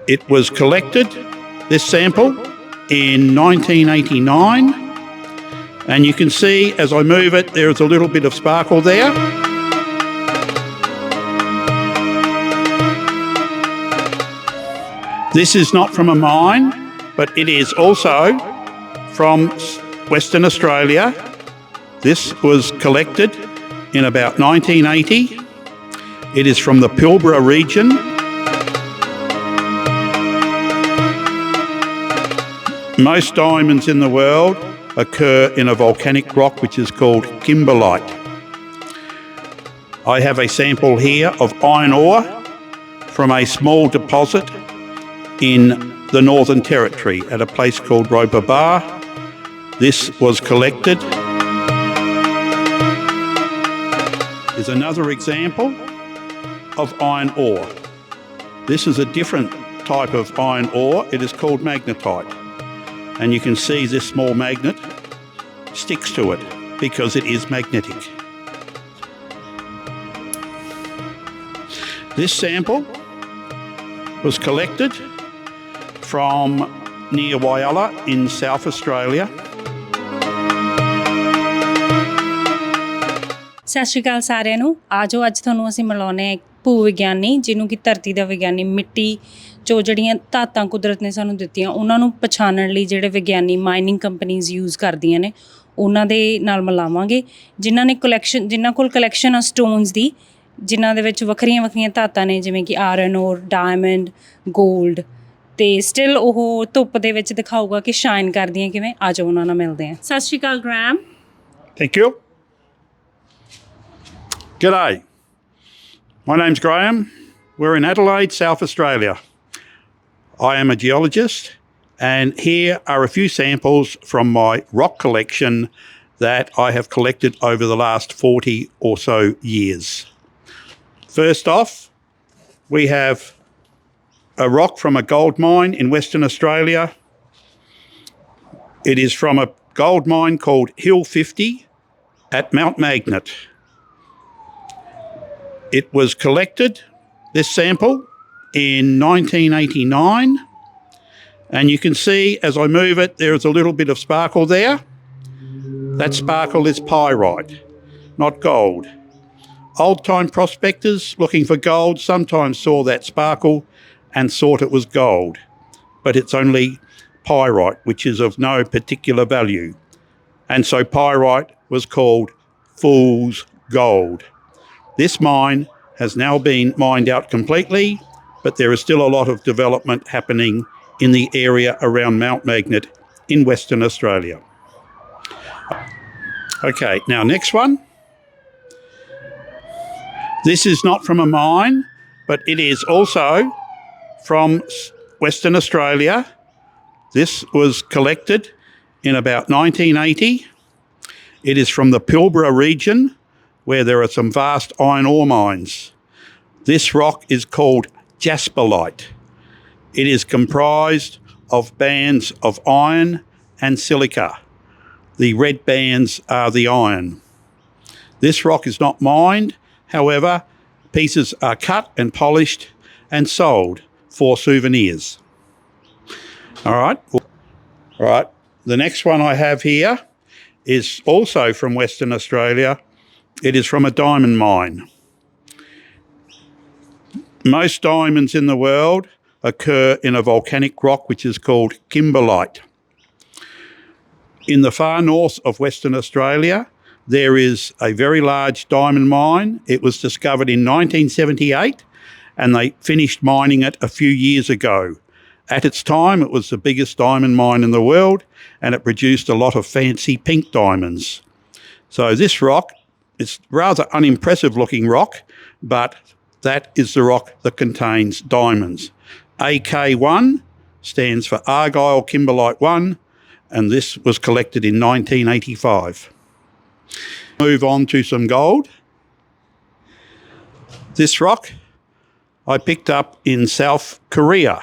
It was collected, this sample, in 1989, and you can see as I move it there is a little bit of sparkle there. This is not from a mine, but it is also from Western Australia. This was collected in about 1980. It is from the Pilbara region. Most diamonds in the world occur in a volcanic rock which is called kimberlite. I have a sample here of iron ore from a small deposit in the Northern Territory at a place called Roper. This was collected. Is another example of iron ore. This is a different type of iron ore. It is called magnetite. And you can see this small magnet sticks to it because it is magnetic. This sample was collected from near Whyalla in South Australia. ਸਤਿ ਸ਼੍ਰੀ ਅਕਾਲ ਸਾਰਿਆਂ ਨੂੰ। ਆਜੋ ਅੱਜ ਤੁਹਾਨੂੰ ਅਸੀਂ ਮਿਲਾਉਂਦੇ ਹਾਂ ਇੱਕ ਭੂ ਵਿਗਿਆਨੀ ਜਿਹਨੂੰ ਕਿ ਧਰਤੀ ਦਾ ਵਿਗਿਆਨੀ, ਮਿੱਟੀ 'ਚੋਂ ਜਿਹੜੀਆਂ ਧਾਤਾਂ ਕੁਦਰਤ ਨੇ ਸਾਨੂੰ ਦਿੱਤੀਆਂ ਉਹਨਾਂ ਨੂੰ ਪਛਾਣਨ ਲਈ ਜਿਹੜੇ ਵਿਗਿਆਨੀ ਮਾਈਨਿੰਗ ਕੰਪਨੀਜ਼ ਯੂਜ਼ ਕਰਦੀਆਂ ਨੇ ਉਹਨਾਂ ਦੇ ਨਾਲ ਮਿਲਾਵਾਂਗੇ, ਜਿਨ੍ਹਾਂ ਕੋਲ ਕਲੈਕਸ਼ਨ ਆ ਸਟੋਨਸ ਦੀ, ਜਿਨ੍ਹਾਂ ਦੇ ਵਿੱਚ ਵੱਖਰੀਆਂ ਵੱਖਰੀਆਂ ਧਾਤਾਂ ਨੇ ਜਿਵੇਂ ਕਿ ਆਇਰਨ ਔਰ, ਡਾਇਮੰਡ, ਗੋਲਡ, ਅਤੇ ਸਟਿਲ ਉਹ ਧੁੱਪ ਦੇ ਵਿੱਚ ਦਿਖਾਊਗਾ ਕਿ ਸ਼ਾਈਨ ਕਰਦੀਆਂ ਕਿਵੇਂ। ਆਜੋ ਉਹਨਾਂ ਨਾਲ ਮਿਲਦੇ ਹਾਂ। ਸਤਿ ਸ਼੍ਰੀ ਅਕਾਲ ਗ੍ਰੈਮ। Thank you. G'day, my name's Graham. We're in Adelaide, South Australia. I am a geologist, and here are a few samples from my rock collection that I have collected over the last 40 or so years. First off, we have a rock from a gold mine in Western Australia. It is from a gold mine called Hill 50 at Mount Magnet. It was collected, this sample, in 1989, and you can see as I move it there is a little bit of sparkle there. That sparkle is pyrite, not gold. Old-time prospectors looking for gold sometimes saw that sparkle and thought it was gold, but it's only pyrite, which is of no particular value, and so pyrite was called fool's gold. This mine has now been mined out completely, but there is still a lot of development happening in the area around Mount Magnet in Western Australia. Okay, now next one. This is not from a mine, but it is also from Western Australia. This was collected in about 1980. It is from the Pilbara region, where there are some vast iron ore mines. This rock is called jasperite. It is comprised of bands of iron and silica. The red bands are the iron. This rock is not mined, however, pieces are cut and polished and sold for souvenirs. All right. The next one I have here is also from Western Australia. It is from a diamond mine. Most diamonds in the world occur in a volcanic rock which is called kimberlite. In the far north of Western Australia, there is a very large diamond mine. It was discovered in 1978 and they finished mining it a few years ago. At its time, it was the biggest diamond mine in the world and it produced a lot of fancy pink diamonds. So this rock, it's rather unimpressive looking rock, but that is the rock that contains diamonds. AK1 stands for Argyle Kimberlite 1, and this was collected in 1985. Move on to some gold. This rock I picked up in South Korea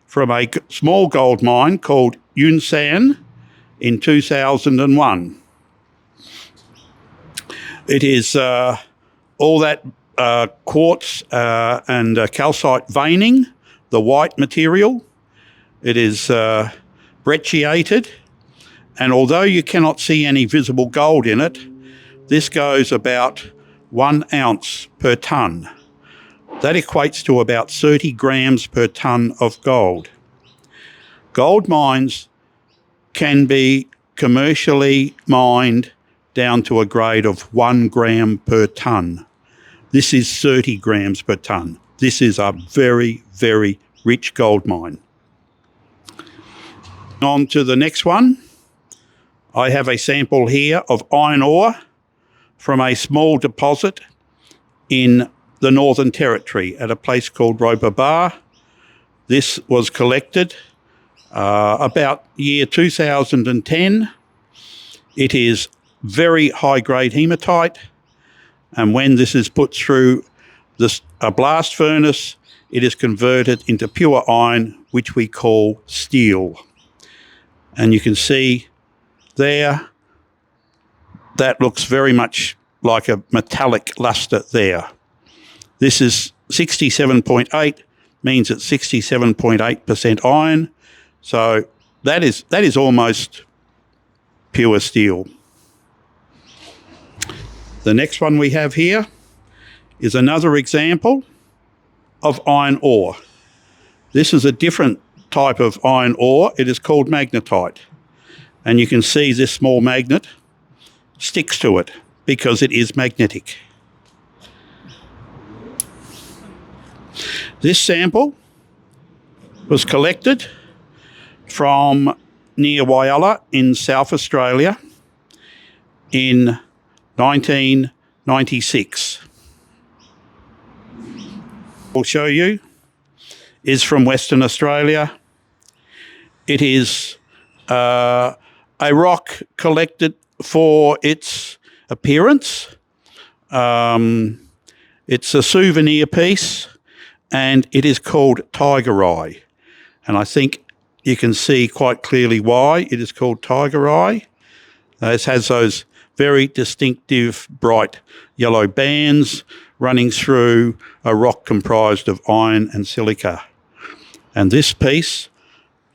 from a small gold mine called Yunsan in 2001. It is all that quartz and calcite veining the white material. It is brecciated, and although you cannot see any visible gold in it, this goes about 1 ounce per tonne. That equates to about 30 grams per tonne of gold. Gold mines can be commercially mined down to a grade of 1 gram per tonne. This is 30 grams per tonne. This is a very, very rich gold mine. On to the next one. I have a sample here of iron ore from a small deposit in the Northern Territory at a place called Roper Bar. This was collected about year 2010. It is very high-grade hematite, and when this is put through a blast furnace, it is converted into pure iron, which we call steel. And you can see there, that looks very much like a metallic luster there. This is 67.8, means it's 67.8% iron. So that is almost pure steel. The next one we have here is another example of iron ore. This is a different type of iron ore. It is called magnetite. And you can see this small magnet sticks to it because it is magnetic. This sample was collected from near Whyalla in South Australia in 1996. I'll show you is from Western Australia. It is a rock collected for its appearance. It's a souvenir piece, and it is called tiger eye. And I think you can see quite clearly why it is called tiger eye. It has those very distinctive bright yellow bands running through a rock comprised of iron and silica. And this piece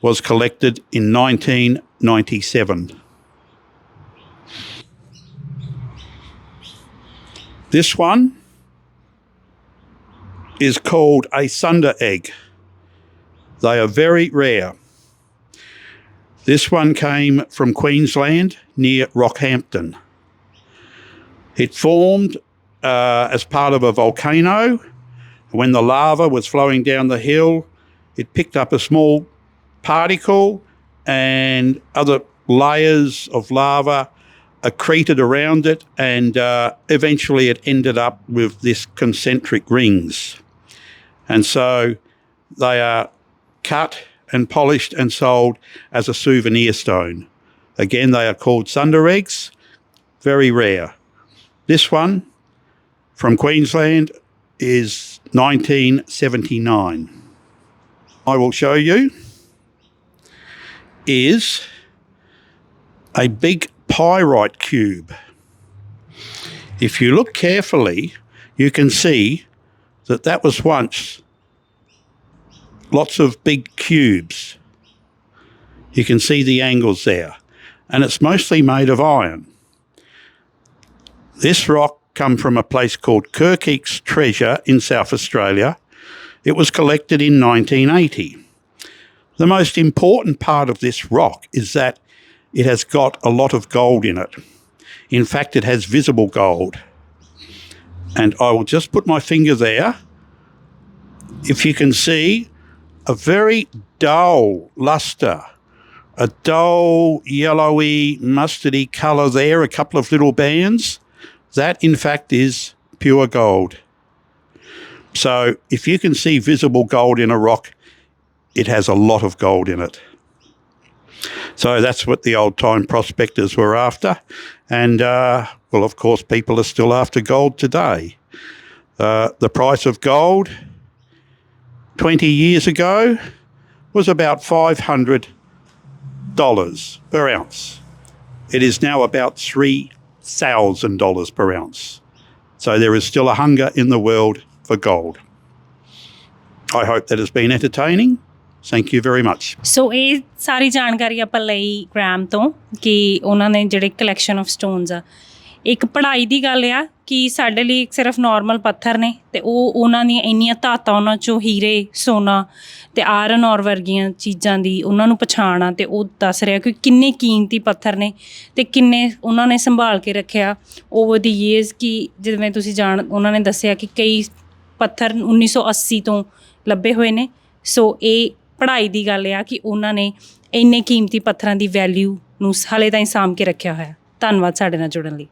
was collected in 1997. This one is called a sunder egg. They are very rare. This one came from Queensland near Rockhampton. It formed as part of a volcano. When the lava was flowing down the hill, it picked up a small particle, and other layers of lava accreted around it, and eventually it ended up with this concentric rings. And so they are cut and polished and sold as a souvenir stone. Again, they are called sunder eggs, very rare. This one from Queensland is 1979. I will show you is a big pyrite cube. If you look carefully, you can see that that was once lots of big cubes. You can see the angles there, and it's mostly made of iron. This rock come from a place called Kirkheek's Treasure in South Australia. It was collected in 1980. The most important part of this rock is that it has got a lot of gold in it. In fact, it has visible gold. And I will just put my finger there. If you can see a very dull luster, a dull yellowy mustardy colour there, a couple of little bands, that in fact is pure gold. So if you can see visible gold in a rock, it has a lot of gold in it. So that's what the old-time prospectors were after. And, well, of course, people are still after gold today. The price of gold 20 years ago was about $500 per ounce. It is now about $3,000 per ounce. So there is still a hunger in the world for gold. I hope that has been entertaining. Thank you very much. ਸੋ ਇਹ ਸਾਰੀ ਜਾਣਕਾਰੀ ਆਪਾਂ ਲਈ gram ਤੋਂ ਕਿ ਉਹਨਾਂ ਨੇ ਜਿਹੜੇ collection of stones ਆ, ਇੱਕ ਪੜ੍ਹਾਈ ਦੀ ਗੱਲ ਆ ਕਿ ਸਾਡੇ ਲਈ ਸਿਰਫ ਨੋਰਮਲ ਪੱਥਰ ਨੇ ਅਤੇ ਉਹਨਾਂ ਦੀਆਂ ਇੰਨੀਆਂ ਧਾਤਾਂ, ਉਹਨਾਂ 'ਚੋਂ ਹੀਰੇ, ਸੋਨਾ ਅਤੇ ਆਇਰਨ ਔਰ ਵਰਗੀਆਂ ਚੀਜ਼ਾਂ ਦੀ ਉਹਨਾਂ ਨੂੰ ਪਛਾਣ ਆ, ਅਤੇ ਉਹ ਦੱਸ ਰਿਹਾ ਕਿ ਕਿੰਨੇ ਕੀਮਤੀ ਪੱਥਰ ਨੇ ਅਤੇ ਕਿੰਨੇ ਉਹਨਾਂ ਨੇ ਸੰਭਾਲ ਕੇ ਰੱਖਿਆ ਓਵਰ ਦੀ ਈਅਰਸ। ਕਿ ਜਿਵੇਂ ਤੁਸੀਂ ਉਹਨਾਂ ਨੇ ਦੱਸਿਆ ਕਿ ਕਈ ਪੱਥਰ 1980 ਤੋਂ ਲੱਭੇ ਹੋਏ ਨੇ। ਸੋ ਇਹ ਪੜ੍ਹਾਈ ਦੀ ਗੱਲ ਆ ਕਿ ਉਹਨਾਂ ਨੇ ਇੰਨੇ ਕੀਮਤੀ ਪੱਥਰਾਂ ਦੀ ਵੈਲਿਊ ਨੂੰ ਹਾਲੇ ਤਾਈਂ ਸਾਂਭ ਕੇ ਰੱਖਿਆ ਹੋਇਆ। ਧੰਨਵਾਦ ਸਾਡੇ ਨਾਲ ਜੁੜਨ ਲਈ।